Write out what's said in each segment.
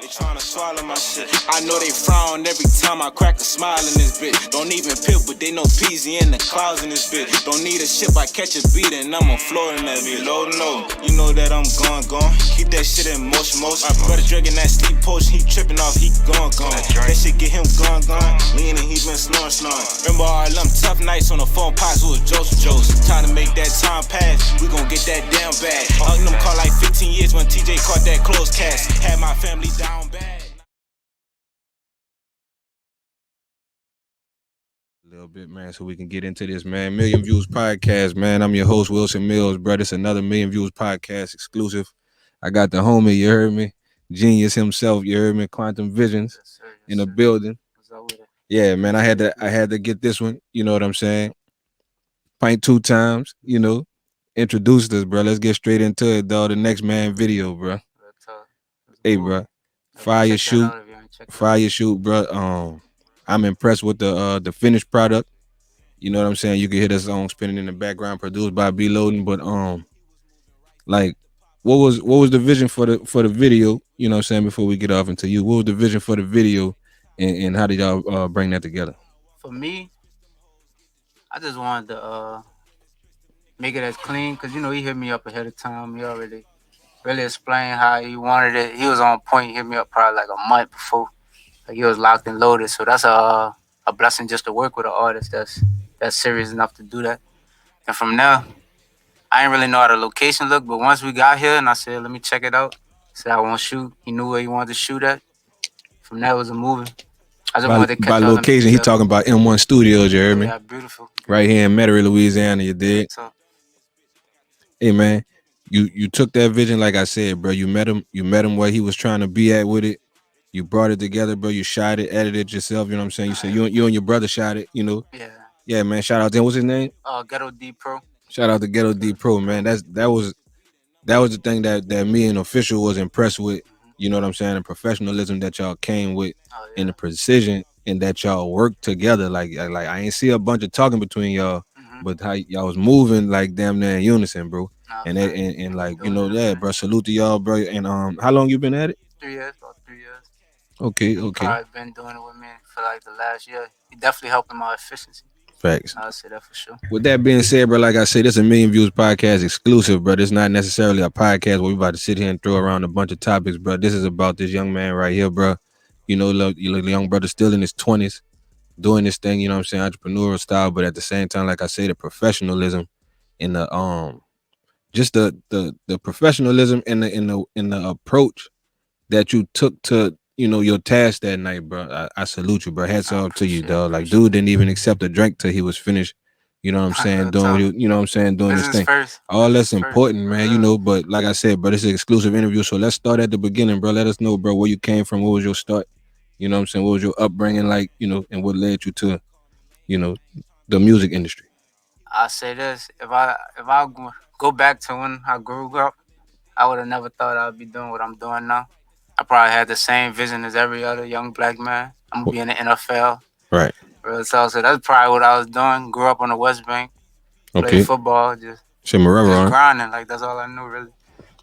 They tryna swallow my shit. I know they frown every time I crack a smile in this bitch. Don't even pill, but they know Peasy in the clouds in this bitch. Don't need a ship, I catch a beat and I'm on floor in that bitch. Low. You know that I'm gone. Keep that shit in motion. My brother drinking that sleep potion, he tripping off, he gone. That shit get him gone. Leaning, he been snoring. Remember all them tough nights on the phone, pots with Joseph. Trying to make that time pass, we gon' get that damn bag. Hung them call like 15 years when TJ caught that close cast. Had my family down bad. A little bit, man, so we can get into this, man. Million Views Podcast, man. I'm your host, WilsonMillz, brother. It's another Million Views Podcast exclusive. I got the homie, you heard me? Genius himself, you heard me? Quantum Visions in the building. Yeah, man, I had to get this one, you know what I'm saying? Pint 2 times, you know. Introduced us, bro. Let's get straight into it, dog. The next man video, bro. Hey, bro. Fire shoot, bro. I'm impressed with the finished product. You know what I'm saying? You can hear the song spinning in the background, produced by B Loading. But like, what was the vision for the video? You know what I'm saying? Before we get off into you, what was the vision for the video, and how did y'all bring that together? For me, I just wanted to make it as clean, because he hit me up ahead of time. He already really explained how he wanted it. He was on point. He hit me up probably like a month before. Like, he was locked and loaded. So that's a blessing just to work with an artist that's serious enough to do that. And from there, I didn't really know how the location looked, but once we got here and I said, let me check it out. Said I want to shoot. He knew where he wanted to shoot at. From there, it was a movie. I just wanted to catch by location, he talking about M1 Studios, you heard me? Yeah, beautiful. Right here in Metairie, Louisiana, you did. Hey, man, you took that vision, like I said, bro. You met him where he was trying to be at with it. You brought it together, bro. You shot it, edited yourself, you know what I'm saying? You said you and your brother shot it, you know? Yeah. Yeah, man, shout out to him. What's his name? Ghetto D Pro. Shout out to Ghetto D Pro, man. That was the thing that me and Official was impressed with. You know what I'm saying? The professionalism that y'all came with, and the precision, and that y'all worked together. Like I ain't see a bunch of talking between y'all, but how y'all was moving like damn near in unison, bro. And like, you know, yeah, bro. Salute to y'all, bro. And how long you been at it? 3 years, about 3 years. Okay. Probably been doing it with me for like the last year. He definitely helping my efficiency. Facts. I'll say that for sure. With that being said, bro, like I said, this is a Million Views Podcast exclusive, bro. It's not necessarily a podcast where we about to sit here and throw around a bunch of topics, bro. This is about this young man right here, bro. You know, the young brother still in his 20s, doing this thing, you know what I'm saying, entrepreneurial style, but at the same time, like I say, the professionalism and the just the professionalism and the approach that you took to, you know, your task that night, bro. I salute you, bro. Hats off to you, dog. Like, dude didn't even accept a drink till he was finished. You know what I'm saying? Doing this thing. All that's important, man. You know, but like I said, bro, this is an exclusive interview. So let's start at the beginning, bro. Let us know, bro, where you came from. What was your start? You know what I'm saying? What was your upbringing like? You know, and what led you to, you know, the music industry? I say this: if I go back to when I grew up, I would have never thought I'd be doing what I'm doing now. I probably had the same vision as every other young black man. I'm gonna be in the NFL. Right. So that's probably what I was doing. Grew up on the West Bank. Played football. Just grinding. Like, that's all I knew, really.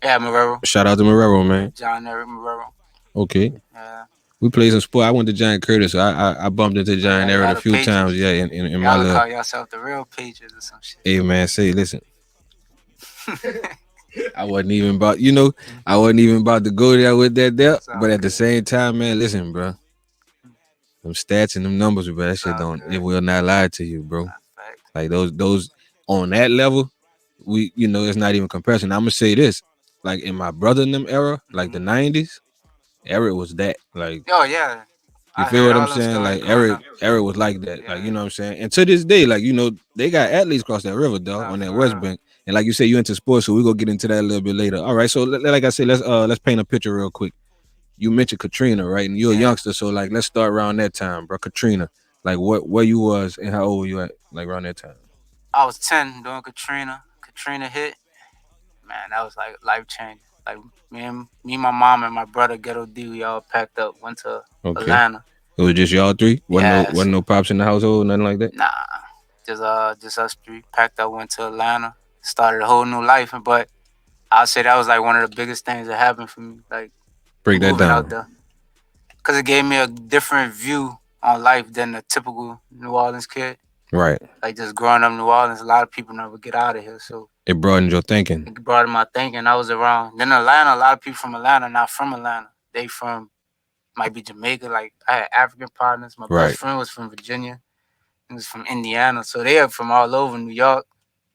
Yeah, Marrero. Shout out to Marrero, man. John Eric Marrero. Okay. Yeah. We played some sport. I went to John Curtis. So I bumped into John Eric a few times. Yeah, in my little. Y'all call yourself the real Patriots or some shit. Hey, man, listen. I wasn't even about to go there with that there. But at the same time, man, listen, bro. Them stats and them numbers, bro, that shit it will not lie to you, bro. Like those on that level, it's not even comparison. I'm gonna say this. Like, in my brother in them era, like the 90s, Eric was that. Like, oh yeah. You feel what I'm saying? Like, Eric was like that. Yeah. Like, you know what I'm saying? And to this day, like, you know, they got athletes across that river, dog, on that West Bank. And like you said, you into sports, so we're gonna get into that a little bit later. All right, so like I said, let's paint a picture real quick. You mentioned Katrina, right? And you're a youngster, so like let's start around that time, bro. Katrina. Like, where you was and how old were you at, like, around that time? I was 10 during Katrina. Katrina hit. Man, that was like life changing. Like, me, my mom, and my brother Ghetto D, we all packed up, went to Atlanta. It was just y'all three? Wasn't no pops in the household, nothing like that? Nah, just us three. Packed up, went to Atlanta, started a whole new life. But I'll say that was like one of the biggest things that happened for me. Like, break that down. Out there. because it gave me a different view on life than a typical New Orleans kid. Right. Like just growing up in New Orleans, a lot of people never get out of here, so It broadened your thinking. it brought my thinking. I was around. Then Atlanta, a lot of people from Atlanta, not from Atlanta. They from might be Jamaica. Like I had African partners. My Right. best friend was from Virginia. He was from Indiana. So they are from all over New York,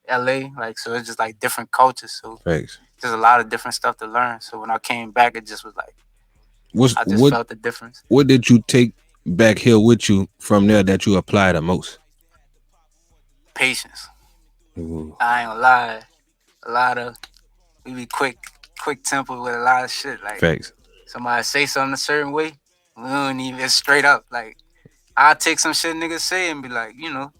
LA. Like so, it's just like different cultures. So Thanks. there's a lot of different stuff to learn. So when I came back, it just was like I just felt the difference. What did you take back here with you from there that you apply the most? Patience. Ooh. I ain't gonna lie. A lot of we be quick temper with a lot of shit. Like Facts. somebody say something a certain way, we don't even straight up. Like I take some shit niggas say and be like, you know,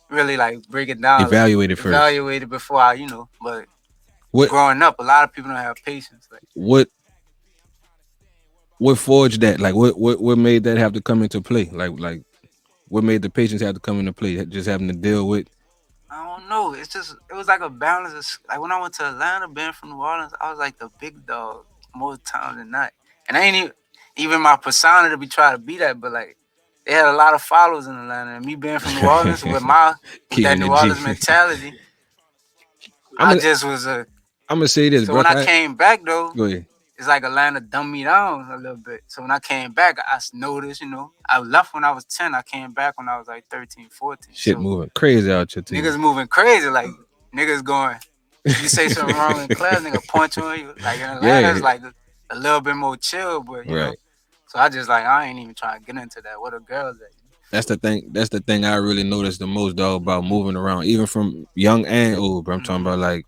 really like break it down. Evaluate it like, first. Evaluate it before I, you know. But What growing up, a lot of people don't have patience. Like what forged that? Like what made that have to come into play? Like what made the patience have to come into play? Just having to deal with. I don't know. It's just it was like a balance. Of, like when I went to Atlanta, being from New Orleans, I was like the big dog most times than not. And I ain't even my persona to be trying to be that, but like they had a lot of followers in Atlanta. And me being from New Orleans with that New Orleans mentality, I just was a. I'm gonna say this, so bro. when I came back though, go ahead. It's like Atlanta dumbed me down a little bit. So when I came back, I noticed, you know, I left when I was 10. I came back when I was like 13, 14. Shit so moving crazy out your team. Niggas moving crazy. Like, niggas going, if you say something wrong in class, nigga punch on you. Like, in Atlanta, it's like a little bit more chill, but, you know. So I just like, I ain't even trying to get into that. What a girl's at. That's the thing. That's the thing I really noticed the most, dog, about moving around, even from young and old, bro. I'm talking about like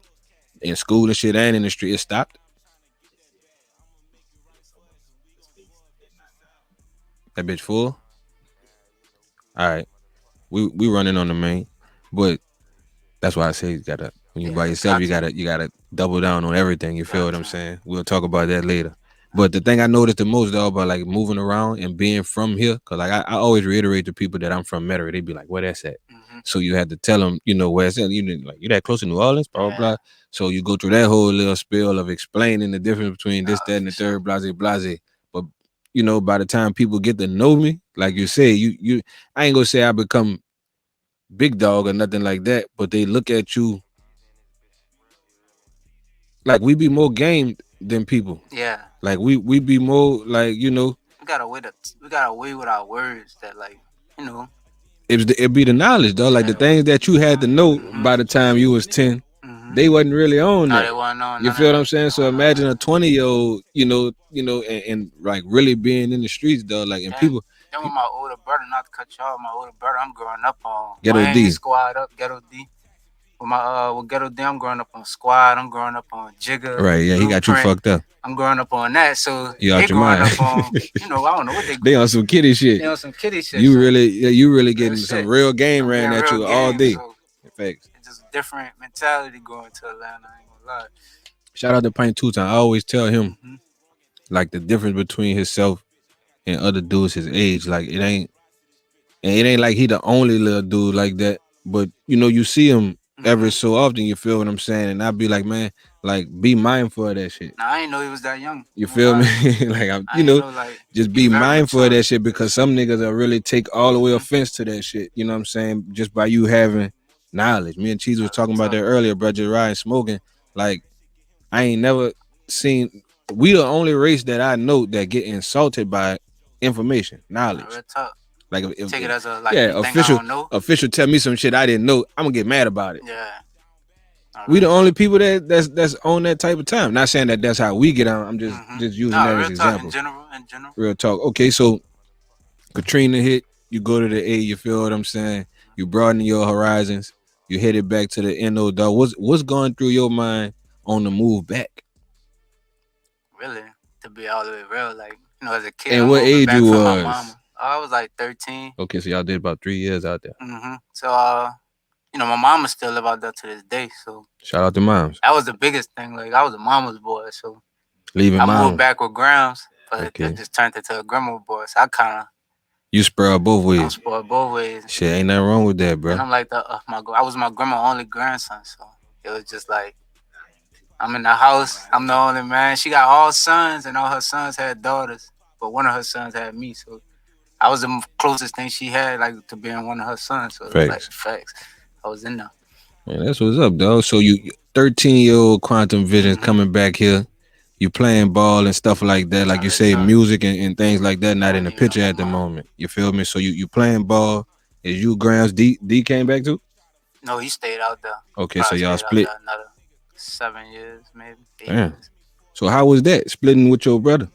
in school and shit and in the street. It stopped. That bitch full. All right, we running on the main, but that's why I say you gotta when you by yourself, you gotta double down on everything. You feel what I'm saying? We'll talk about that later. But the thing I noticed the most though about like moving around and being from here, cause like I always reiterate to people that I'm from Metairie. They be like, "Where that's at?" Mm-hmm. So you had to tell them, you know, where it's at. You like you that close to New Orleans, blah blah blah. So you go through that whole little spiel of explaining the difference between this, that, and the third, blase, blase. But you know, by the time people get to know me, like you say, you I ain't gonna say I become big dog or nothing like that, but they look at you like we be more game than people. Yeah. Like we be more like, you know. We got a way with our words that like, you know. It be the knowledge though. Like the things that you had to know by the time you was 10, they wasn't really on that. They wasn't on. You feel what I'm saying? So imagine a 20-year-old, you know, and like really being in the streets though, like and people. Then with my older brother, not to cut you off, my older brother, I'm growing up on Ghetto D. Squad Up, Ghetto D. With my with Ghetto D, I'm growing up on Squad. I'm growing up on Jigga. Right, yeah, he got you fucked up. I'm growing up on that, so you they growing up on, you know, I don't know what they on some kiddie shit. They on some kiddie shit. You really getting some real game ran at you all day. So it's just a different mentality going to Atlanta. I ain't gonna lie. Shout out to Pint Two Time. I always tell him like the difference between himself and other dudes his age. Like it ain't like he the only little dude like that. But you know, you see him every so often. You feel what I'm saying? And I'd be like, man, like be mindful of that shit. Nah, I didn't know he was that young. You feel me? Like I'm, you know, like, just be mindful of that shit because some niggas will really take all the way offense to that shit. You know what I'm saying? Just by you having knowledge. Me and Cheese was talking about that earlier, bro. Just riding smoking. Like I ain't never seen. We the only race that I know that get insulted by information, knowledge. Like if take it as a like official tell me some shit I didn't know, I'm gonna get mad about it. Yeah. We the only people that's on that type of time. Not saying that that's how we get on. I'm just using that as an example. In general. Real talk. Okay, so Katrina hit. You go to the A. You feel what I'm saying? You broaden your horizons. You headed back to the NO. Dog. What's going through your mind on the move back? Really, to be all the way real, like you know, as a kid. And what age you was? I was like 13. Okay, so y'all did about 3 years out there. So, you know, my mama still live out there to this day. So shout out to moms. That was the biggest thing. Like I was a mama's boy, so I moved back with Grams, but it just turned into a grandma boy. So I kind of spoiled both ways. I'm spoiled both ways. Shit, ain't nothing wrong with that, bro. And I'm like I was my grandma's only grandson, so it was just like I'm in the house. I'm the only man. She got all sons, and all her sons had daughters. but one of her sons had me, so I was the closest thing she had, like, to being one of her sons. So it was like Facts. facts. I was in there. Man, that's what's up, dog. So you 13-year-old Quantum Visions coming back here. You playing ball and stuff like that. Like you say, music and things like that, not in the picture at the moment. You feel me? So you playing ball. Is you Grams D came back too? No, he stayed out there. Okay, so Probably y'all stayed out split. there another 7 years, maybe 8 Damn. years. So how was that splitting with your brother?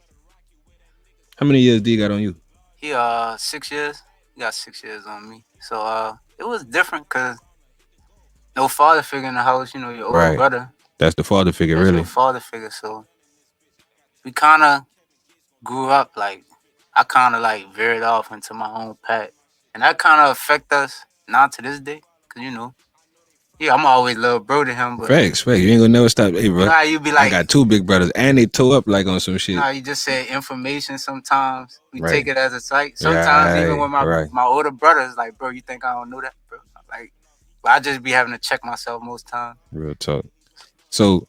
How many years D got on you? He 6 years. He got 6 years on me. So it was different because no father figure in the house. You know, your older brother. That's the father figure, That's really. your father figure. So we kind of grew up like I kind of like veered off into my own path, and that kind of affect us now to this day. Cause you know, yeah, I'm always little bro to him, but Facts. You ain't gonna never stop. Hey, bro. you know how you be like, I got 2 big brothers, and they toe up like on some shit. you know how you just say information. Sometimes we Right. take it as a sight. Sometimes even with Right. my older brothers, like, bro, you think I don't know that, bro? Like, but I just be having to check myself most times. Real talk. So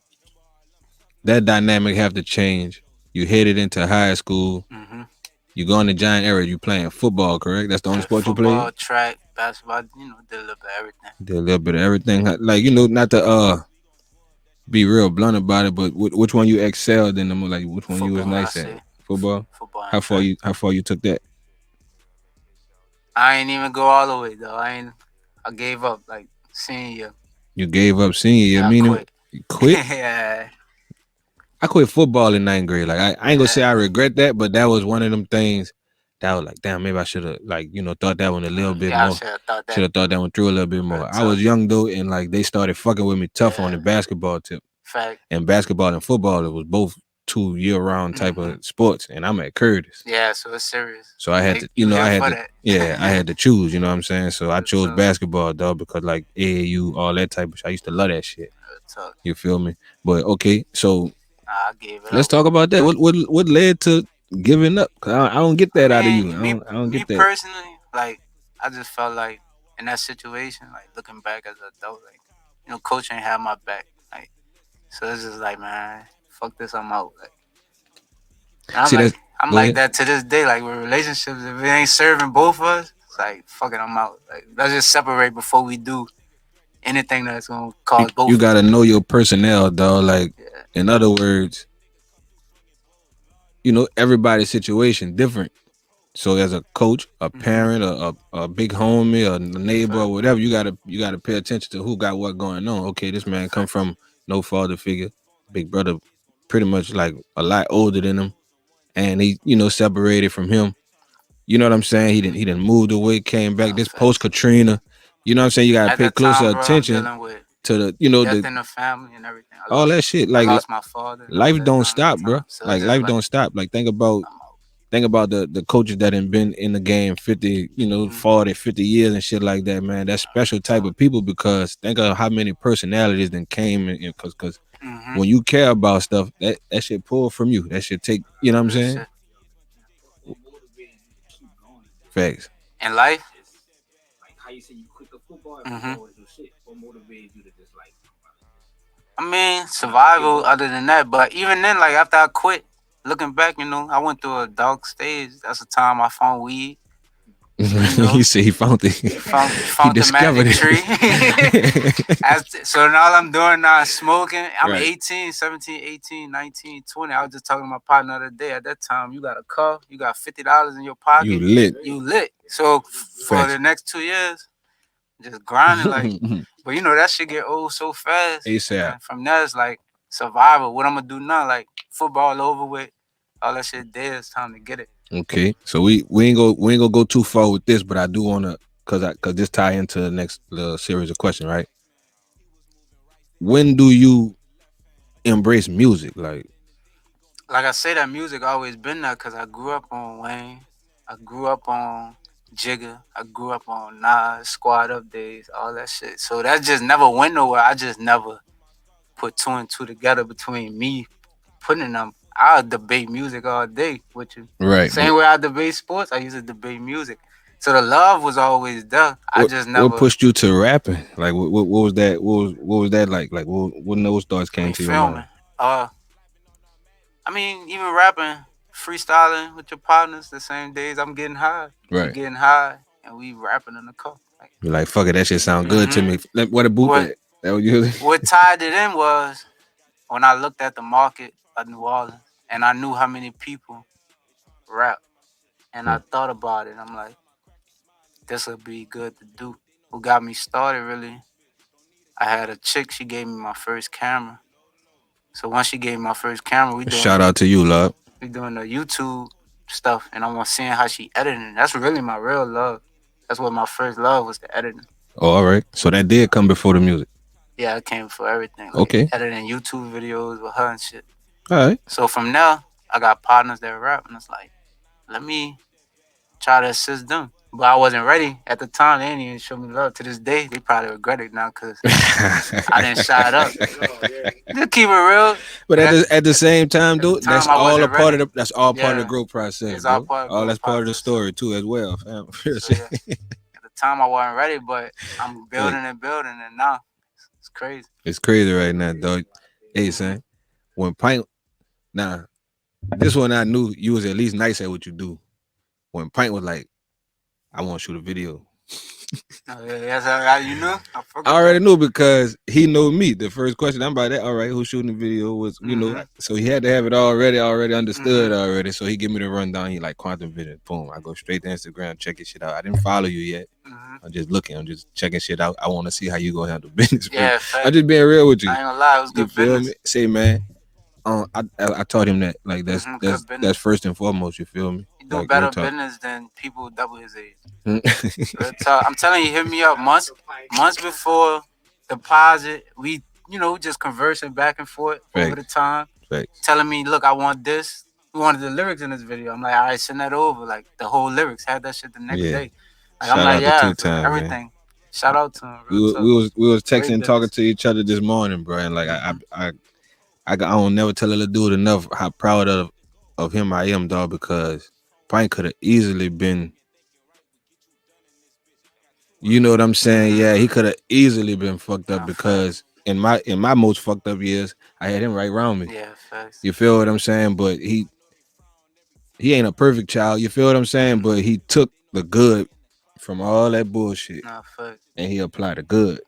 that dynamic have to change. You headed into high school. Mm-hmm. You go in the giant era. You playing football, correct? That's the only sport you Football, play. track, basketball. You know, did a little bit of everything. Did a little bit of everything. Like, you know, not to be real blunt about it, but which one you excelled in? Like which one you was nice at? Football. Football. How far you took that? I ain't even go all the way though. I gave up like senior year. You gave up senior year, meaning quit. You quit? Yeah. I quit football in 9th grade. Like I ain't gonna say I regret that, but that was one of them things that was like, damn, maybe I should have thought that one a little bit more. Should have thought that one through a little bit more. I was young though, and like they started fucking with me tough on the basketball tip. Fact. And basketball and football, it was both 2 year-round type of sports, and I'm at Curtis. Yeah, so it's serious. So I had to, I had to choose. You know what I'm saying? So I chose basketball, dog, because like AAU, all that type of shit. I used to love that shit. You feel me? But okay, so I gave it let's talk about that. What led to giving up? Cause I don't get that out of you. I don't get that. Me personally, like I just felt like in that situation, like looking back as an adult, like coach ain't have my back, like so it's just like, man, fuck this, I'm out. Like I'm like that to this day. Like with relationships, if it ain't serving both of us, it's like fuck it, I'm out. Like let's just separate before we do anything that's gonna cause both. You gotta know your personnel, dog. Like in other words, everybody's situation different. So as a coach, a parent, a big homie, a neighbor, or whatever, you gotta pay attention to who got what going on. Okay, this man come from no father figure, big brother, pretty much like a lot older than him, and he separated from him. You know what I'm saying? He didn't moved away, came back. This post Katrina, you know what I'm saying? You gotta pay closer attention to the death in the family and everything. All that shit. Like I lost my father. Life don't stop, bro. So like life don't stop. Like think about the coaches that have been in the game 50, 40, 50 years and shit like that, man. That's special type of people, because think of how many personalities then came in, because when you care about stuff, that shit pull from you. That shit take, you know what I'm saying? Facts. In life? Like how you say you quit the football and do shit. What motivated you to just like? I mean, survival other than that. But even then, like after I quit, looking back, I went through a dark stage. That's the time I found weed. He said he found it. He found the magic tree. So now all I'm doing now is smoking. I'm 18, 17, 18, 19, 20. I was just talking to my partner the other day. At that time, you got a car, you got $50 in your pocket. You lit. So for the next 2 years, just grinding like. But that shit get old so fast. ASAP. From there, it's like survival. What I'm gonna do now? Like football over with. All that shit there. It's time to get it. Okay, so we ain't gonna go too far with this, but I do wanna, cause this tie into the next series of questions, right? When do you embrace music? Like I say, that music always been there, cause I grew up on Wayne, I grew up on Jigga, I grew up on Nas, Squad Up Days, all that shit. So that just never went nowhere. I just never put 2 and 2 together between me putting them. I'll debate music all day with you. Right. Same way I debate sports, I used to debate music. So the love was always there. I just never. What pushed you to rapping? Like what was that? What was that like? Like when those thoughts came to your mind? I mean, even rapping, freestyling with your partners the same days I'm getting high. Right. You getting high and we rapping in the car. Like, You're like, fuck it, that shit sound good to me. What a boot What- at? That what you what tied it in was when I looked at the market of New Orleans and I knew how many people rap. And I thought about it. I'm like, this would be good to do. Who got me started, really? I had a chick, she gave me my first camera. So once she gave me my first camera, Shout out to you, love. we doing the YouTube stuff, and I'm seeing how she editing. That's really my real love. That's what my first love was, the editing. Oh, all right. So that did come before the music. Yeah, it came for everything. Like Okay. editing YouTube videos with her and shit. All right. So from there, I got partners that rap, and it's like, let me try to assist them. But I wasn't ready at the time. They didn't even show me love. To this day, they probably regret it now because I didn't shot up. Just keep it real. But at the same time, dude, that's I all a wasn't part ready. of that's all part of Yeah. the growth process. It's all bro. part of the all growth that's part of the process. story too, as well, fam. So, yeah. At the time, I wasn't ready, but I'm building and building, and now it's crazy. It's crazy right now, dog. Hey, son, when Pint, nah, this one I knew you was at least nice at what you do. When Pint was like, I want to shoot a video. Oh, yeah, that's how you know. I already knew because he knew me. The first question, I'm about that. All right, who's shooting the video was, you know, so he had to have it already understood already. So he give me the rundown. He like Quantum Vision. Boom. I go straight to Instagram, check your shit out. I didn't follow you yet. I'm just looking. I'm just checking shit out. I want to see how you gonna handle business. Yeah, I'm just being real with you. I ain't gonna lie, it was You good feel business. me? Say, man. I taught him that. Like that's first and foremost. You feel me? He do like, better business than people double his age. Real talk. I'm telling you, hit me up months before deposit. We, just conversing back and forth over the time. Telling me, look, I want this. We wanted the lyrics in this video. I'm like, all right, send that over. Like the whole lyrics. Had that shit the next day. Like, Shout I'm like, out to yeah, Two-Time, everything. Man. Shout out to him. We was texting, talking to each other this morning, bro, and like I don't never tell a dude enough how proud of him I am, dog, because Pint could have easily been, you know what I'm saying? Yeah, he could have easily been fucked up because in my most fucked up years, I had him right around me. Yeah, facts. You feel what I'm saying? But he ain't a perfect child. You feel what I'm saying? But he took the good from all that bullshit. And he applied the good.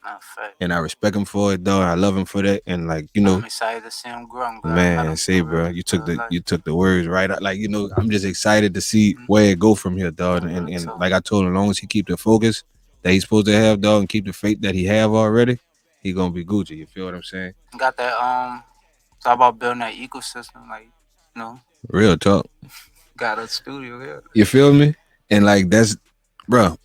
And I respect him for it, though. I love him for that. And like, I'm excited to see him grow. Man, say, bro, you took the words right out. Like, I'm just excited to see where it go from here, dog. And like I told him, as long as he keep the focus that he's supposed to have, dog, and keep the faith that he have already, he gonna be Gucci. You feel what I'm saying? Got that talk about building that ecosystem, like, Real talk. Got a studio here. You feel me? And like that's, bro.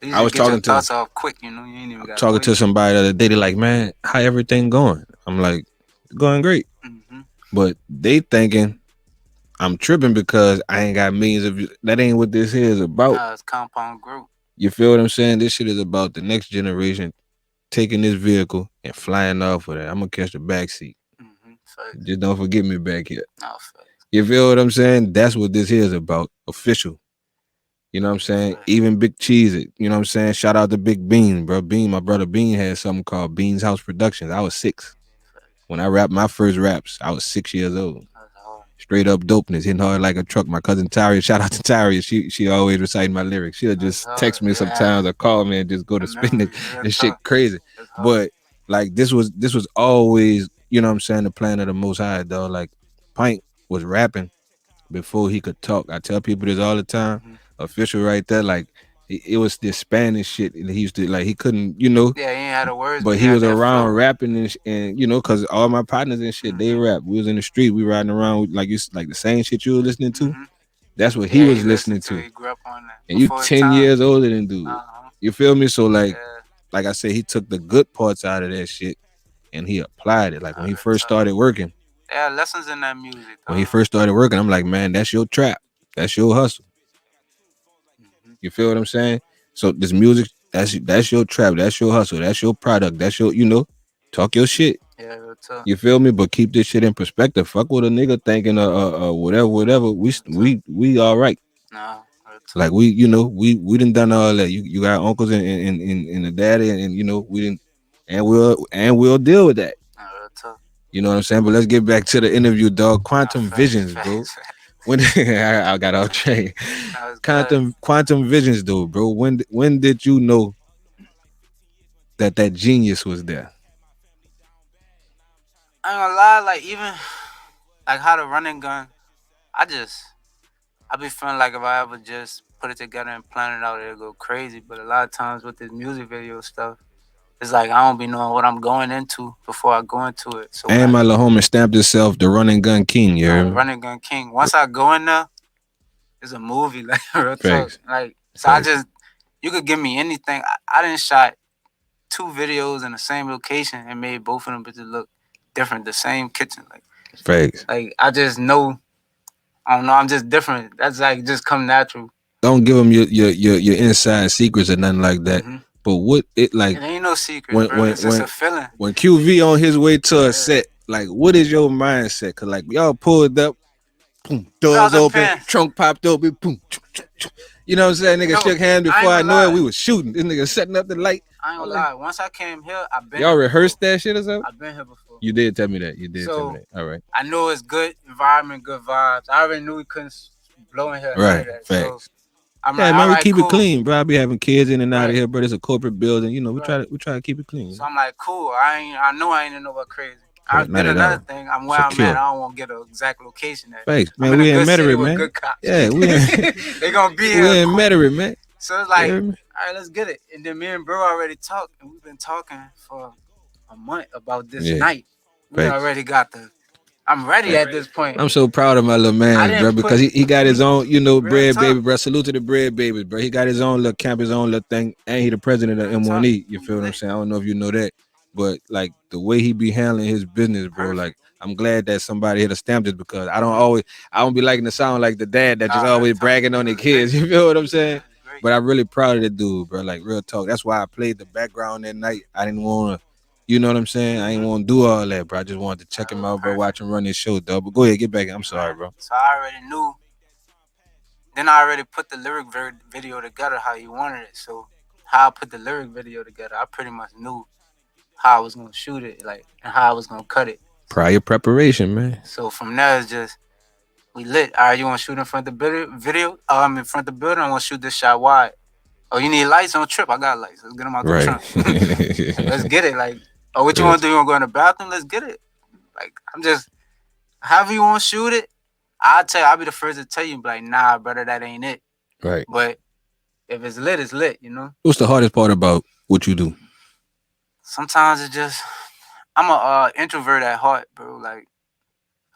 I was talking to off quick, you ain't even got talking to somebody the other day. They're like, man, how everything going? I'm like, going great. But they thinking I'm tripping because I ain't got millions of views. That ain't what this here is about. Nah, it's compound growth. You feel what I'm saying? This shit is about the next generation taking this vehicle and flying off with it. I'm gonna catch the back seat. Just don't forget me back here. You feel what I'm saying? That's what this here is about. Official. You know what I'm saying? Even Big Cheese it. You know what I'm saying? Shout out to Big Bean, bro. Bean, my brother Bean had something called Bean's House Productions. I was 6. When I rapped my first raps, I was 6 years old. Straight up dopeness, hitting hard like a truck. My cousin Tyria, shout out to Tyria. She always reciting my lyrics. She'll just text me sometimes or call me and just go to spin it. This shit crazy. But like this was always, you know what I'm saying, the plan of the Most High, dog. Like Pint was rapping before he could talk. I tell people this all the time. Official right there, like it was this Spanish shit, and he used to like he couldn't, Yeah, he ain't had the words, but he was around rapping and because all my partners and shit they rap. We was in the street, we riding around like the same shit you were listening to. That's what he was listening to. He grew up on that. And you 10 years older than dude. You feel me? So like I said, he took the good parts out of that shit and he applied it. Like when he first started working. Yeah, lessons in that music. When he first started working, I'm like, man, that's your trap. That's your hustle. You feel what I'm saying? So this music, that's your trap, that's your hustle, that's your product, that's your, talk your shit. Yeah, that's up. You feel me? But keep this shit in perspective. Fuck what a nigga thinking whatever. We all right. No. Like we done all that. You got uncles and a daddy and we didn't and we'll deal with that. No, that's up. You know what I'm saying? But let's get back to the interview, dog. Quantum Visions, bro. when I got off track. That was good. Quantum visions, though, bro. When did you know that genius was there? I ain't gonna lie, like even like how the running gun, I be feeling like if I ever just put it together and plan it out, it'll go crazy. But a lot of times with this music video stuff, it's like I don't be knowing what I'm going into before I go into it. So And my little homie stamped himself the running gun king, you heard me? running gun king. Once I go in there, it's a movie, like real talk. Facts. Like so, Facts. you could give me anything. I didn't shot 2 videos in the same location and made both of them bitches look different. The same kitchen, Facts. like I just know. I don't know. I'm just different. That's like just come natural. Don't give them your inside secrets or nothing like that. Mm-hmm. But what it like? It ain't no secret, bro. It's just a feeling. When QV on his way to a set, like what is your mindset? Cause like y'all pulled up, boom, doors open, trunk popped open, boom. You know what I'm saying? Nigga shook hands before I knew it. We was shooting. This nigga setting up the light. I ain't gonna lie. Once I came here, I've been. Y'all rehearsed that shit or something? I've been here before. You did tell me that. Tell me that. All right. I know it's good environment, good vibes. I already knew we couldn't blow in here. Right. Facts. So I'm yeah, like, man, we right, keep cool. it clean, bro. I be having kids in and out of here, bro. It's a corporate building. You know, we try to keep it clean. So I'm like, cool. I know I ain't in nowhere crazy. I've Not been at another all. thing. I'm where Secure. I'm at. I don't want to get an exact location at. Thanks, man. We in Metairie, man. Good cops. Yeah, we in. They gonna be here. We in Metairie, man. So it's like, all right, let's get it. And then me and bro already talked, and we've been talking for a month about this night. We already got I'm ready at this point. I'm so proud of my little man, bro, because he got his own, you know, bread baby, bro. Salute to the bread babies, bro. He got his own little camp, his own little thing, and he the president of M1E. You feel what I'm saying? I don't know if you know that, but like the way he be handling his business, bro. Like I'm glad that somebody hit a stamp this because I don't be liking to sound like the dad that just always bragging on their kids. You feel what I'm saying? But I'm really proud of the dude, bro. Like real talk. That's why I played the background that night. I didn't want to. You know what I'm saying? I ain't want to do all that, bro. I just wanted to check him out, bro. Watch him run his show, dog. But go ahead, get back. I'm sorry, bro. So I already knew. Then I already put the lyric video together how he wanted it. So how I put the lyric video together, I pretty much knew how I was gonna shoot it, like, and how I was gonna cut it. Prior preparation, man. So from there, it's just we lit. All right, you want to shoot in front of the video? I'm in front of the building. I want to shoot this shot wide. Oh, you need lights? Don't trip. I got lights. Let's get them out the trunk. Let's get it. Like. Oh, what you want to do? You want to go in the bathroom? Let's get it. Like, I'm just, however you want to shoot it, I'll be the first to tell you, like, nah, brother, that ain't it. Right. But if it's lit, it's lit, you know? What's the hardest part about what you do? Sometimes it's just, I'm a introvert at heart, bro. Like,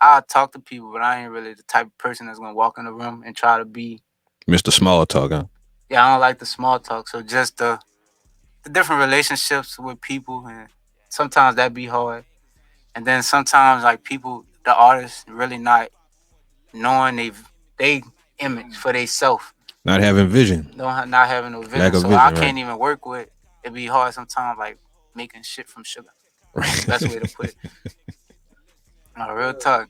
I talk to people, but I ain't really the type of person that's going to walk in the room and try to be. Mr. Small Talk, huh? Yeah, I don't like the small talk. So just the different relationships with people, and sometimes that be hard. And then sometimes like people, the artists really not knowing they image for themselves. Not having vision. Not having no vision. So I can't even work with. It be hard sometimes, like making shit from sugar. Best way to put it. No, real talk.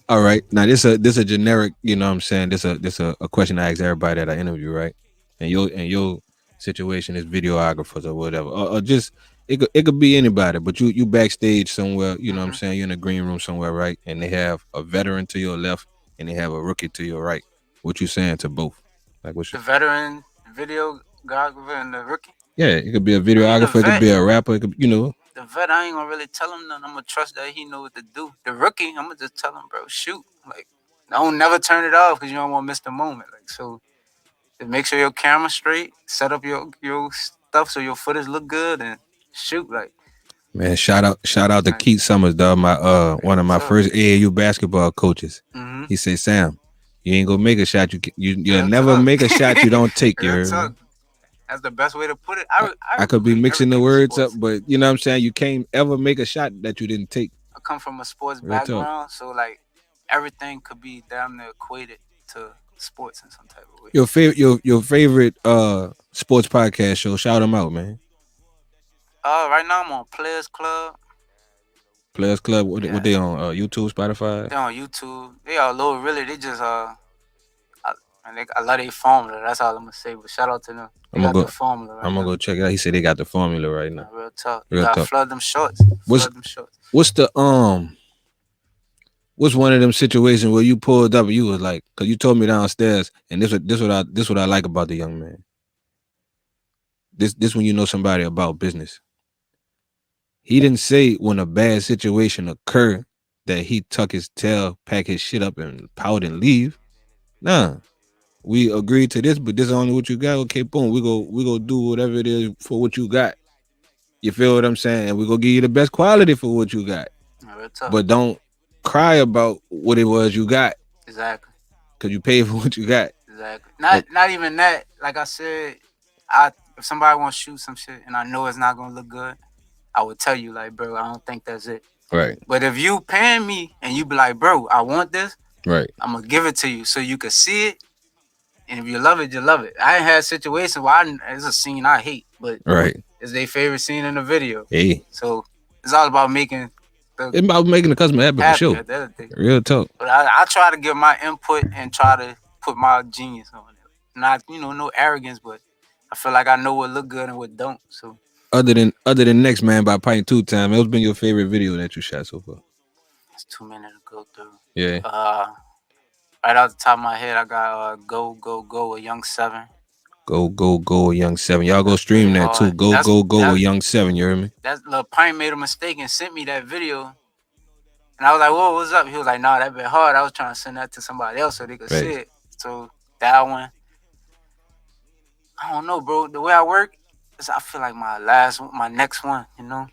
All right. Now this a generic, you know what I'm saying? This a question I ask everybody that I interview, right? And your situation is videographers or whatever. Or just it could be anybody, but you backstage somewhere, you know what I'm saying? You're in a green room somewhere, right? And they have a veteran to your left and they have a rookie to your right. What you saying to both? Like what's the veteran videographer and the rookie? Yeah, it could be a videographer, it could be a rapper, it could, you know. The vet, I ain't gonna really tell him nothing. I'm gonna trust that he know what to do. The rookie, I'm gonna just tell him, bro, shoot. Like, don't never turn it off because you don't want to miss the moment. Like, so just make sure your camera's straight, set up your stuff so your footage look good, and shoot. Like, man, shout out to Keith Summers, dog. My one of my first AAU basketball coaches. Mm-hmm. He said, Sam, you ain't gonna make a shot. You'll never make a shot you don't take. That's the best way to put it. I could be mixing the words up, but you know what I'm saying? You can't ever make a shot that you didn't take. I come from a sports background, so like everything could be damn near equated to sports in some type of way. Your favorite sports podcast show, shout them out, man. Right now I'm on Players Club. Players Club, what they on? YouTube, Spotify? They're on YouTube. They all low, really. They just I love their formula. That's all I'm gonna say. But shout out to them. They got the formula. Right I'm gonna go check it out. He said they got the formula right now. Real talk. You gotta flood them shorts. What's the what's one of them situations where you pulled up and you was like, because you told me downstairs, and this what I like about the young man. This when you know somebody about business. He didn't say when a bad situation occurred that he tuck his tail, pack his shit up, and pout and leave. Nah, we agreed to this, but this is only what you got. Okay, boom, we go do whatever it is for what you got. You feel what I'm saying? And we gonna give you the best quality for what you got. But don't cry about what it was you got. Exactly. Cause you paid for what you got. Exactly. Not even that. Like I said, if somebody wants to shoot some shit and I know it's not gonna look good, I would tell you like, bro, I don't think that's it. Right. But if you paying me and you be like, bro, I want this, right, I'm gonna give it to you so you can see it. And if you love it, you love it. I ain't had situations where it's a scene I hate, but it's their favorite scene in the video. Hey. So it's all about making the customer happy for sure. Real talk. But I try to give my input and try to put my genius on it. Not, no arrogance, but I feel like I know what look good and what don't. So other than Next Man by Pint 2 Time, what's been your favorite video that you shot so far? It's 2 minutes to go through. Yeah. Right off the top of my head, I got Go Go Go a Young 7. Go Go Go a Young 7. Y'all go stream that too. Go Go a Young 7. You hear me? That little Pint made a mistake and sent me that video. And I was like, whoa, what's up? He was like, nah, that bit hard. I was trying to send that to somebody else so they could see it. So that one, I don't know, bro. The way I work is I feel like my next one,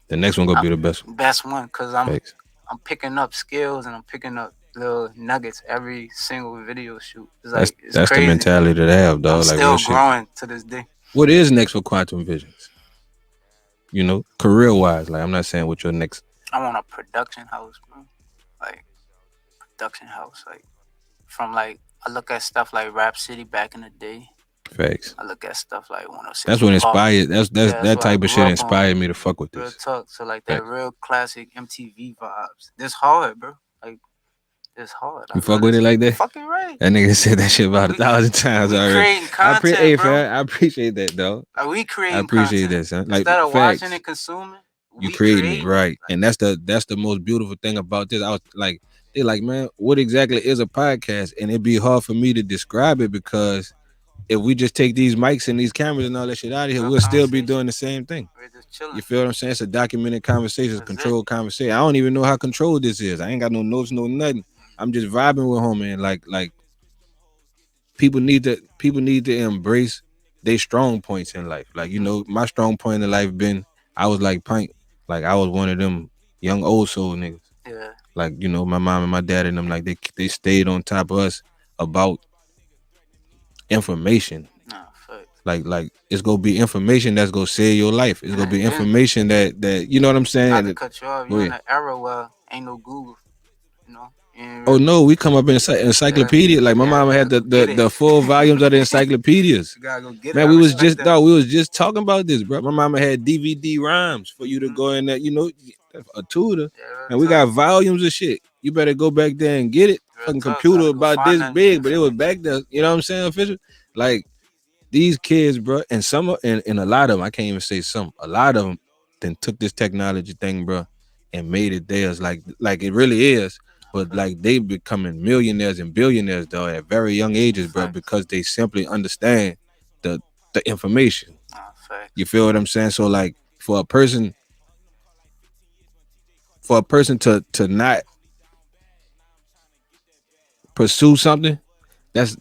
The next one gonna be the best one. Best one, because I'm picking up skills and I'm picking up little nuggets every single video shoot. It's like, that's crazy. The mentality to have, dog. I'm still growing to this day. What is next for Quantum Visions? Career-wise. Like, I'm not saying what your next... I want a production house, bro. Like, production house. Like, from, like, I look at stuff like Rap City back in the day. Facts. I look at stuff like 106. That's what inspired. That type of shit inspired me to fuck with this. Real talk. So, like, that real classic MTV vibes. This hard, bro. Like, it's hard. You fuck with it like that? Fucking right. That nigga said that shit about 1,000 times already. Creating content, bro. I appreciate that, dog. Like, we creating I appreciate content. that, son. Like, instead of watching and consuming, you creating it, right? And that's the most beautiful thing about this. I was like, they're like, man, what exactly is a podcast? And it'd be hard for me to describe it because if we just take these mics and these cameras and all that shit out of here, we'll still be doing the same thing. We're just chilling. You feel what I'm saying? It's a documented conversation, controlled conversation. I don't even know how controlled this is. I ain't got no notes, no nothing. I'm just vibing with homie, and like people need to embrace their strong points in life. Like, my strong point in life been I was like Pint. Like, I was one of them young old soul niggas. Yeah. Like, my mom and my dad and them, like they stayed on top of us about information. Nah, fuck. Like it's gonna be information that's gonna save your life. It's gonna be information that you know what I'm saying. Not to cut you off. You're in an era where ain't no Google. Oh no, we come up in encyclopedia. Like my mama had the full volumes of the encyclopedias. You gotta go get Man, we was just talking about this, bro. My mama had DVD rhymes for you to go in there, a tutor. And we got volumes of shit. You better go back there and get it. Fucking computer about this big, but it was back there. You know what I'm saying, official? Like these kids, bro, and and a lot of them, I can't even say some. A lot of them then took this technology thing, bro, and made it theirs. Like it really is. But like they becoming millionaires and billionaires though at very young ages, bro, because they simply understand the information. You feel what I'm saying? So like for a person to not pursue something, that's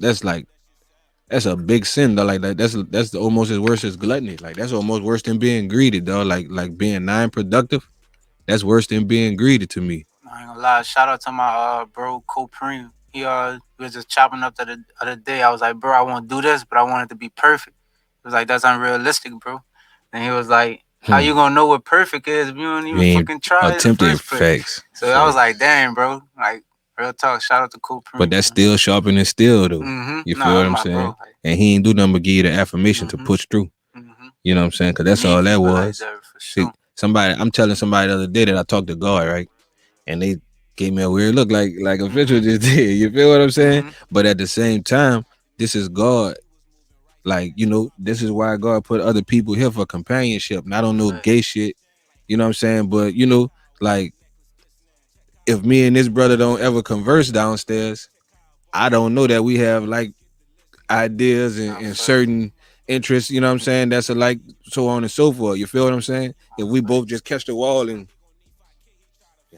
a big sin though. Like that's almost as worse as gluttony. Like that's almost worse than being greedy, though. Like being non-productive, that's worse than being greedy to me. I ain't gonna lie. Shout out to my bro Copreem. He was just chopping up the other day. I was like, bro, I want to do this, but I want it to be perfect. He was like, that's unrealistic, bro. And he was like, how you gonna know what perfect is if you don't even fucking try it in the first place? So I was like, damn, bro. Like real talk. Shout out to Copreem. But that's still sharpening steel though. You feel what I'm saying? Bro. And he ain't do nothing but give you the affirmation to push through. You know what I'm saying? Because that's all that was. See, I'm telling somebody the other day that I talked to God, right? And they gave me a weird look like official just did. You feel what I'm saying? But at the same time, this is God. Like, this is why God put other people here for companionship. Not on no gay shit. You know what I'm saying? But, like, if me and this brother don't ever converse downstairs, I don't know that we have like ideas and certain interests, you know what I'm saying? That's a like so on and so forth. You feel what I'm saying? If we both just catch the wall and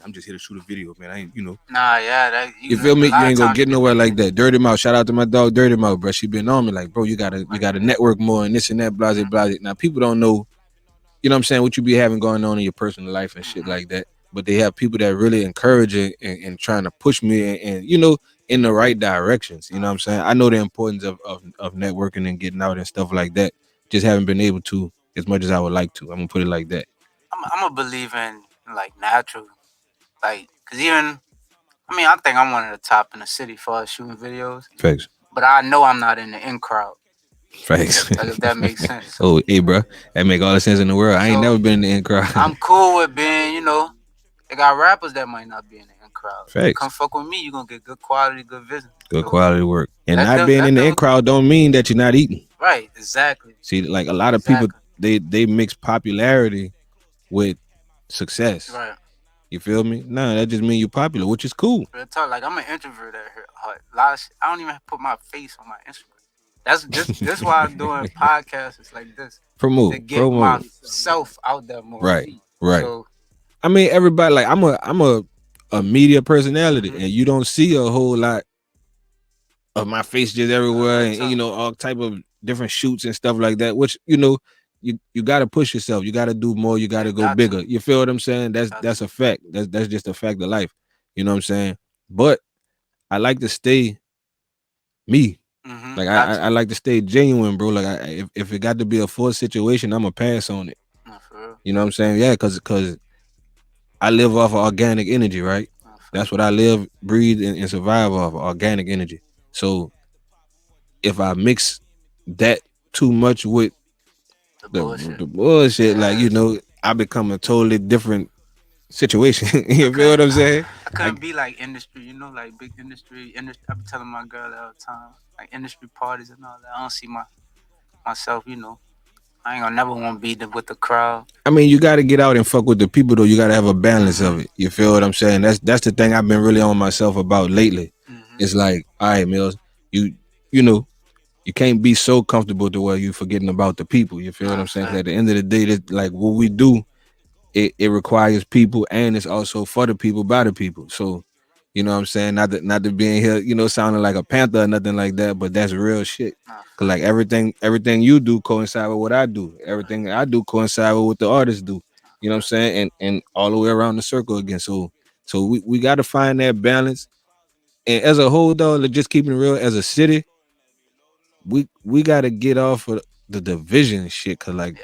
I'm just here to shoot a video, man. I ain't, Nah, yeah, that you feel me? a You lot of ain't gonna times you get can nowhere think like that. that. Dirty Mouth, shout out to my dog Dirty Mouth, bro. She been on me like, bro, you gotta network more and this and that, blase, blase. Now people don't know, you know what I'm saying, what you be having going on in your personal life and shit like that. But they have people that really encourage it and trying to push me and in the right directions. You know what I'm saying? I know the importance of networking and getting out and stuff like that. Just haven't been able to as much as I would like to. I'm gonna put it like that. I'm a believer in like natural, like, cause even I think I'm one of the top in the city for shooting videos, Facts. but I know I'm not in the in crowd. Facts. Like, if that makes sense. So, Oh, hey, bro, that make all the sense in the world. I ain't never been in the in crowd. I'm cool with being, they got rappers that might not be in the in crowd. Facts. Come fuck with me, you gonna get good quality, good vision. Good So, quality work. And let not them- being let in the them- in crowd don't mean that you're not eating. Right, exactly. See, like a lot of people, they mix popularity with success. Right. You feel me? Nah, that just means you're popular, which is cool. Real talk, like, I'm an introvert at heart. I don't even put my face on my Instagram. That's why I'm doing podcasts like this. Promote. To get myself out there more. Right. Right. So, I mean, everybody, like, I'm a media personality, and you don't see a whole lot of my face just everywhere, and all type of different shoots and stuff like that. Which you got to push yourself. You got to do more. You got to go bigger. You feel what I'm saying? That's a fact. That's just a fact of life. You know what I'm saying? But I like to stay me. Like I like to stay genuine, bro. Like if it got to be a forced situation, I'ma pass on it. You know what I'm saying? Yeah, cause I live off of organic energy, right? That's what I live, breathe, and survive off of, organic energy. So if I mix that too much with the bullshit, like I become a totally different situation. You feel what I'm saying? I couldn't be like industry, like big industry. I be telling my girl all the time, like industry parties and all that. I don't see myself, I ain't gonna never want to be with the crowd. I mean, you got to get out and fuck with the people, though. You got to have a balance of it. You feel what I'm saying? That's the thing I've been really on myself about lately. It's like, all right, Millz, you can't be so comfortable to where you forgetting about the people. You feel what I'm saying? 'Cause at the end of the day, like what we do, it requires people, and it's also for the people, by the people. So, you know what I'm saying? Not to be in here, sounding like a panther or nothing like that, but that's real shit. Cause like everything you do coincide with what I do. Everything I do coincide with what the artists do. You know what I'm saying? And all the way around the circle again. So we got to find that balance. And as a whole, though, like, just keeping it real, as a city, we got to get off of the division shit. Cause like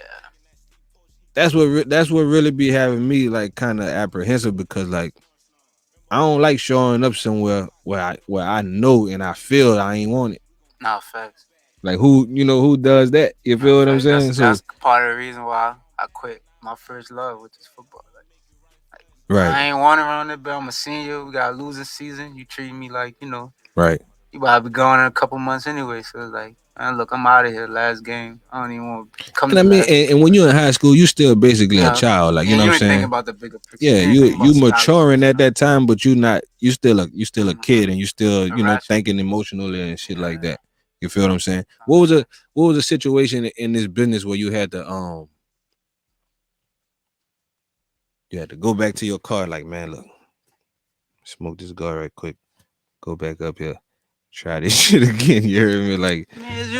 that's what really be having me like kind of apprehensive, because like I don't like showing up somewhere where I know and I feel I ain't want it. Nah, facts. Like who does that? You feel what I'm saying? That's part of the reason why I quit my first love, which is football. Like, right. I ain't want around it, but I'm a senior. We got a losing season. You treat me like, right. You about to be going in a couple months anyway. So it's like, man, look, I'm out of here. Last game. I don't even want to come. And I mean, and when you're in high school, you still basically a child. Like, you know what I'm saying? Thinking about the bigger picture. Yeah, you maturing at that time, but you still a kid, and you still thinking emotionally and shit like that. You feel what I'm saying? What was a situation in this business where you had to go back to your car, like, man, look, smoke this guy right quick, go back up here, try this shit again. You heard me? Like,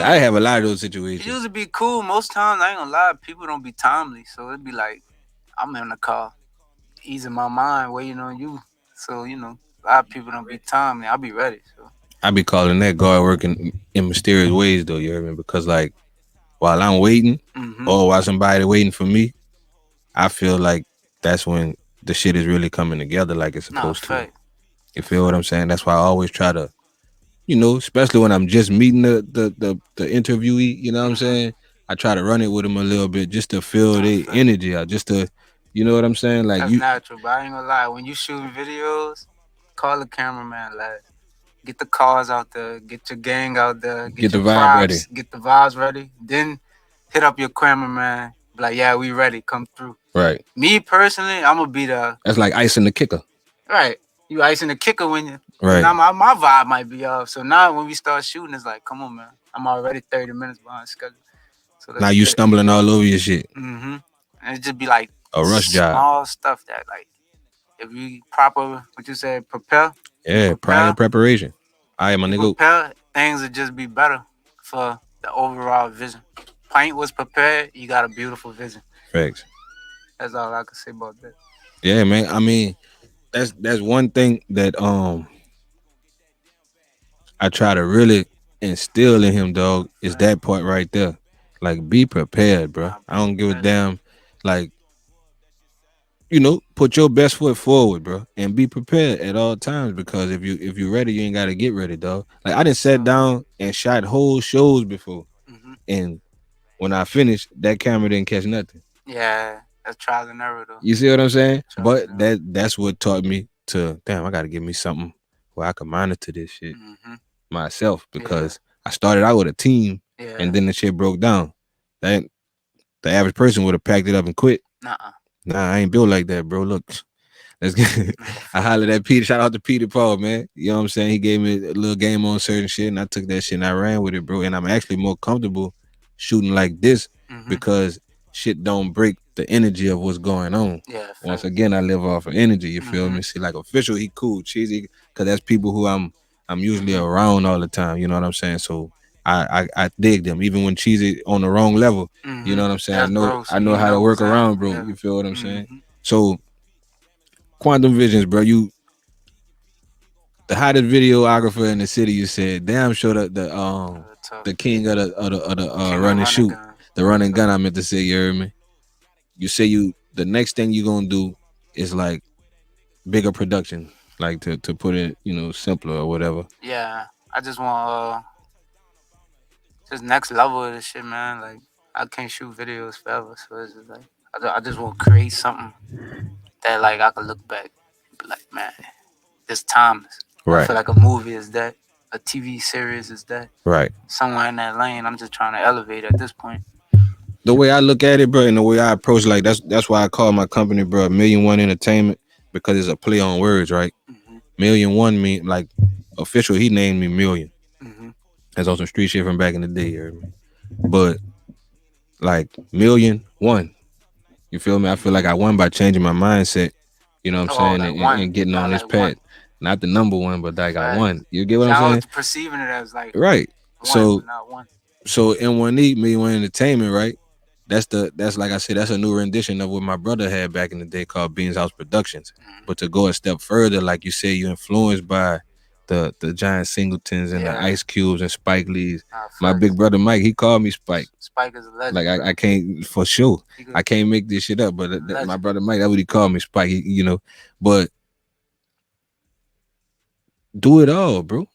I have a lot of those situations. It used to be cool. Most times, I ain't gonna lie, people don't be timely, so it'd be like, I'm in the car, easing my mind, waiting on you. So a lot of people don't be timely. I'll be ready. So I be calling that guard working in mysterious ways, though. You hear me? Because like, while I'm waiting, or while somebody waiting for me, I feel like that's when the shit is really coming together like it's supposed to. You feel what I'm saying? That's why I always try to, especially when I'm just meeting the interviewee, you know what I'm saying? I try to run it with them a little bit just to feel their energy out, just to, you know what I'm saying? Like, that's natural, but I ain't gonna lie. When you shooting videos, call the cameraman, lad. Get the cars out there, get your gang out there, get the vibe ready. Get the vibes ready. Then hit up your cameraman. Be like, yeah, we ready. Come through. Right. Me personally, I'm gonna be the. That's like icing the kicker. Right. you icing the kicker when you. Right. Now my vibe might be off. So now when we start shooting, it's like, come on, man. I'm already 30 minutes behind schedule. So now you stumbling all over your shit. Mm-hmm. And it just be like a rush job. Small stuff that like if you proper what you said, prepare. Yeah, prior preparation. All right, my nigga. Prepare, things would just be better for the overall vision. Paint was prepared, you got a beautiful vision. Facts. That's all I can say about that. Yeah, man. I mean, that's one thing that I try to really instill in him, dog, is that part right there. Like, be prepared, bro. I don't give a damn. Like, you know, put your best foot forward, bro, and be prepared at all times. Because if you're ready, you ain't gotta get ready, dog. Like, I done sat down and shot whole shows before, and when I finished, that camera didn't catch nothing. Yeah, that's trial and error, though. You see what I'm saying? But that's what taught me to, damn, I gotta give me something where I can monitor this shit myself, because I started out with a team, and then the shit broke down. That the average person would have packed it up and quit. Nah, I ain't built like that, bro. Look, let's get. I hollered at Peter. Shout out to Peter Paul, man. You know what I'm saying? He gave me a little game on certain shit, and I took that shit and I ran with it, bro. And I'm actually more comfortable shooting like this because shit don't break the energy of what's going on. Yeah. Once again, I live off of energy. You feel me? See, like Official, he cool, cheesy, because that's people who I'm usually around all the time. You know what I'm saying? So I dig them, even when cheesy on the wrong level. You know what I'm saying? That's I know how to work around, bro. Yeah. You feel what I'm saying? So Quantum Visions, bro, you the hottest videographer in the city. You said, damn sure the king of the run and shoot, the run and gun. I meant to say, you heard me. You say the next thing you gonna do is like bigger production, like to put it, you know, simpler or whatever. Yeah, I just want just next level of this shit, man. Like I can't shoot videos forever, so it's just like I just want to create something that like I can look back, and be like, man, this time. Right. I feel like a movie is that, a TV series is that. Right. Somewhere in that lane, I'm just trying to elevate at this point. The way I look at it, bro, and the way I approach, like that's why I call my company, bro, Million Entertainment, because it's a play on words, right? $1,000,000 mean like Official. He named me Million. That's on some street shit from back in the day, you heard me? But like $1,000,001, you feel me? I feel like I won by changing my mindset. You know what I'm saying? And getting on this path. Not the number one, but like I won. You get what I'm saying? I was perceiving it as like right. One, not one. So M1E, $1,000,001 Entertainment, right? That's like I said, that's a new rendition of what my brother had back in the day called Beans House Productions. But to go a step further, like you say, you're influenced by the Giant Singletons and the Ice Cubes and Spike Lee's. My big brother Mike, he called me Spike. Spike is a legend. Like I can't, for sure, I can't make this shit up. But my brother Mike, that's what he called me, Spike. You know, but do it all, bro.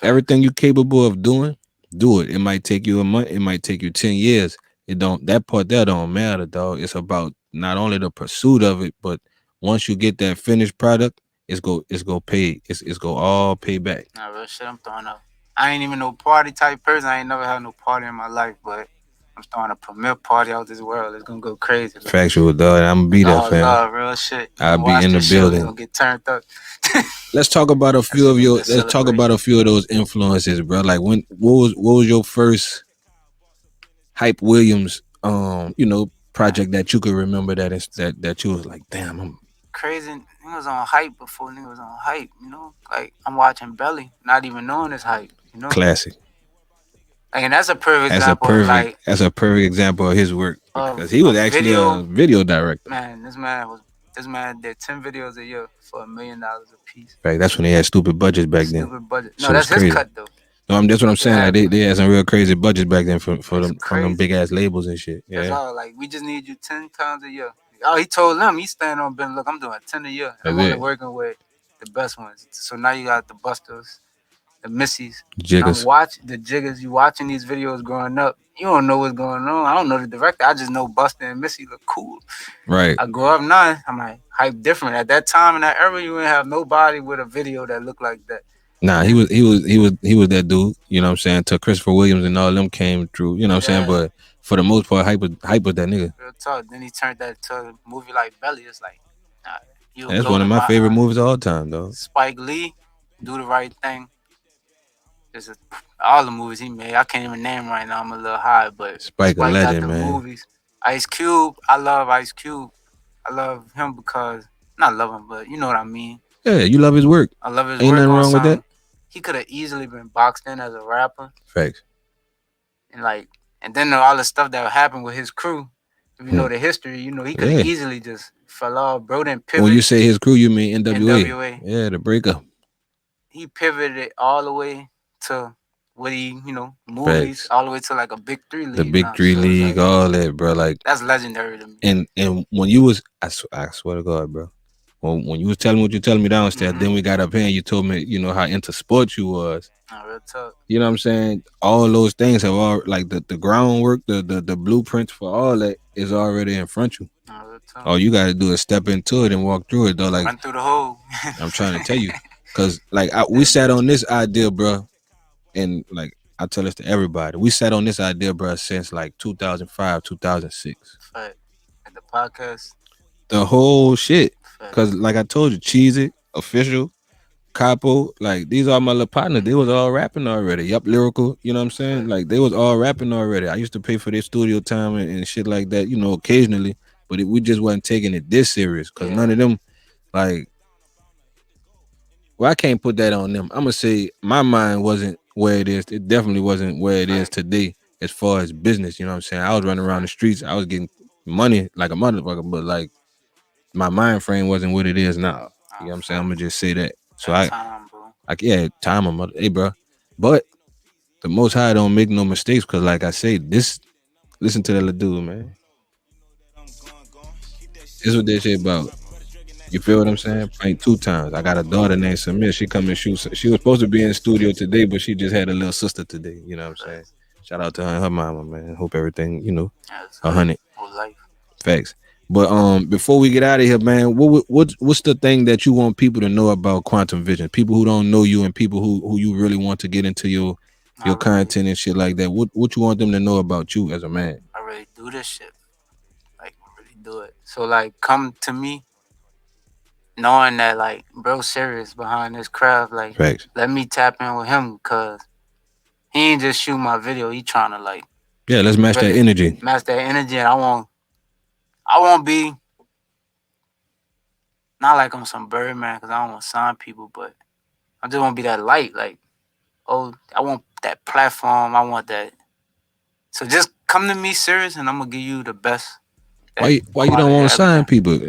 Everything you're capable of doing, do it. It might take you a month. It might take you 10 years. That part there don't matter, dog. It's about not only the pursuit of it, but once you get that finished product, it's go pay. It's go all pay back. Nah, real shit, I'm throwing up. I ain't even no party type person. I ain't never had no party in my life, but I'm throwing a premiere party out this world. It's gonna go crazy. Like, factual, dog. I'm gonna be there, fam. Love, real shit. I'll be in the building. Gonna get turned up. Let's talk about a few of your. Let's talk about a few of those influences, bro. Like what was your first Hype Williams, project that you could remember that you was like, damn, I'm crazy. Niggas on hype before niggas on hype. You know, like I'm watching Belly, not even knowing it's hype. You know, classic. Like, and that's a perfect example. That's a perfect example of his work because he was actually a video director. Man, this man did 10 videos a year for $1 million a piece. Right, that's when they had stupid budgets back then. Stupid budget. No, so that's his cut though. No, that's what I'm saying. Like they had some real crazy budgets back then from them big ass labels and shit. Yeah. That's all. Like we just need you 10 times a year. Oh, he told them he's staying on Ben. Look, I'm doing 10 a year. I'm only working with the best ones. So now you got the Busters, the Missies, Jiggers. The Jiggers. You watching these videos growing up. You don't know what's going on. I don't know the director. I just know Buster and Missy look cool. Right. I grow up now. I'm like hype different. At that time in that era, you didn't have nobody with a video that looked like that. Nah, he was that dude. You know what I'm saying? Till Christopher Williams and all them came through. You know what I'm saying? But for the most part, hype was that nigga. Real talk. Then he turned that to a movie like Belly. It's like, nah, You'll That's blow one of their my favorite mind. movies of all time, though. Spike Lee, Do the Right Thing. This is all the movies he made. I can't even name right now. I'm a little high, but Spike a Spike got legend, the man. movies. Ice Cube, I love Ice Cube. I love him because not love him, but you know what I mean. Yeah, you love his work. I love his Ain't work nothing on wrong with that. some. He could have easily been boxed in as a rapper, Facts. and and then all the stuff that happened with his crew. If you know the history, you know he could have Yeah. easily just fell off. Bro didn't When you pivot. say his crew, you mean NWA. NWA. Yeah, the breakup. He pivoted all the way to what he, movies, Facts. all the way to like a Big 3 league. The Big now. 3 So it's league, like, all that, bro. Like, that's legendary to me. and when you was, I swear to God, bro. When you was telling me what you telling me downstairs, then we got up here and you told me, you know, how into sports you was. Real talk. You know what I'm saying? All those things have all like the groundwork, the blueprints for all that is already in front of you. Real talk. All you gotta do is step into it and walk through it, though. Like, run through the hole. I'm trying to tell you, cause like we sat on this idea, bro, and like I tell this to everybody, we sat on this idea, bro, since like 2005, 2006. Fact. At the podcast. The whole shit, Fact. cause like I told you, Cheesy, Official, Capo, like these are my little partners. They was all rapping already. Yup, Lyrical, you know what I'm saying? Like they was all rapping already. I used to pay for their studio time and shit like that, you know, occasionally. But we just wasn't taking it this serious, cause none of them, like, well, I can't put that on them. I'm gonna say my mind wasn't where it is. It definitely wasn't where it is today as far as business. You know what I'm saying? I was running around the streets. I was getting money like a motherfucker, but like my mind frame wasn't what it is now. You know what I'm saying? I'm gonna just say that. So time, bro. time, my mother. Hey, bro. But the Most High don't make no mistakes, because like I say, listen to that little dude, man. This is what that shit about. You feel what I'm saying? Playing 2 times. I got a daughter named Samir. She come and shoot. She was supposed to be in the studio today, but she just had a little sister today. You know what I'm saying? Shout out to her and her mama, man. Hope everything, 100. Whole life. Facts. But before we get out of here, man, what's the thing that you want people to know about Quantum Vision? People who don't know you and people who you really want to get into your content and shit like that. What you want them to know about you as a man? I really do this shit. Like, really do it. So, like, come to me knowing that, like, bro serious behind this craft. Like, Facts. let me tap in with him, because he ain't just shoot my video. He trying to, like... Yeah, let's match that energy. Match that energy, and I won't be... Not like I'm some Birdman, because I don't want to sign people, but I just want to be that light. Like, I want that platform. I want that. So just come to me serious, and I'm going to give you the best. Why you don't want to sign people?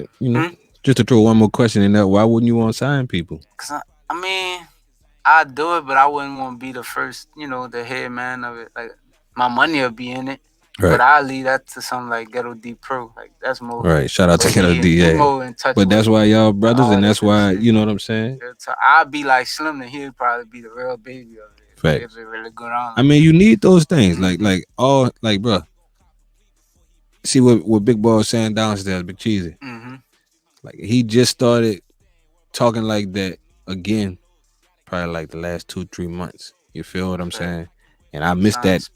Just to throw one more question in there, why wouldn't you want to sign people? Because, I mean, I'd do it, but I wouldn't want to be the first, the head man of it. Like, my money will be in it. Right. But I'll leave that to something like Ghetto D Pro. Like, that's more... Right, shout out to Ghetto D, yeah. More in touch but that's why y'all brothers, and that's why, shit. You know what I'm saying? I'll be like Slim, and he'll probably be the real baby of it. Facts. If it really go on. I mean, you need those things. Like, bro. See what Big Boy was saying downstairs, Big Cheesy. Mm-hmm. Like, he just started talking like that again, probably like the last 2-3 months. You feel what I'm saying? And I missed that.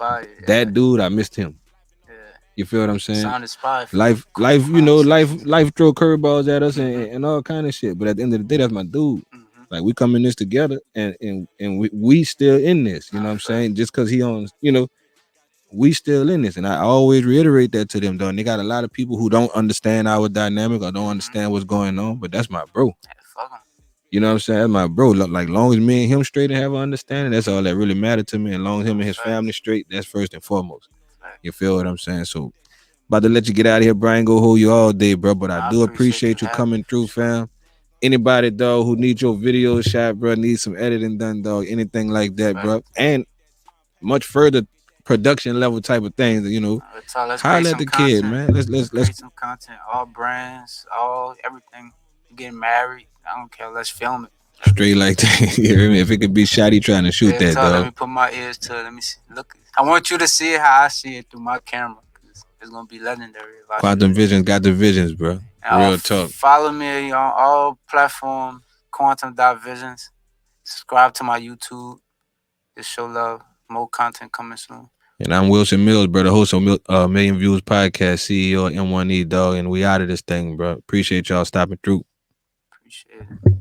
That dude, I missed him. Yeah. You feel what I'm saying? Sound inspired. Life, life throw curveballs at us and all kind of shit. But at the end of the day, that's my dude. Mm-hmm. Like, we come in this together, and we still in this. You know what I'm saying? Just because he on, we still in this. And I always reiterate that to them, though. And they got a lot of people who don't understand our dynamic or don't understand what's going on. But that's my bro. Yeah, fuck him. You know what I'm saying? That's my bro. Like, long as me and him straight and have an understanding, that's all that really mattered to me. And long as him and his family straight, that's first and foremost. You feel what I'm saying? So, about to let you get out of here, Brian. Go hold you all day, bro. But I do appreciate you coming through, fam. Anybody, dog, who needs your video shot, bro, needs some editing done, dog, anything like that, bro. And much further production level type of things, holler at the kid, man. Let's create some content, all brands, all everything. Getting married, I don't care. Let's film it. Straight like that. You hear me? If it could be Shotty trying to shoot that, dog. Let me put my ears to it. Let me see. Look, I want you to see it how I see it through my camera. It's gonna be legendary. Quantum Vision got the visions, bro. Real talk. Follow me on all platforms. Quantum.visions. Subscribe to my YouTube. Just show love. More content coming soon. And I'm WilsonMillz, bro, the host of Million Views Podcast, CEO of M1E, dog. And we out of this thing, bro. Appreciate y'all stopping through. Appreciate it.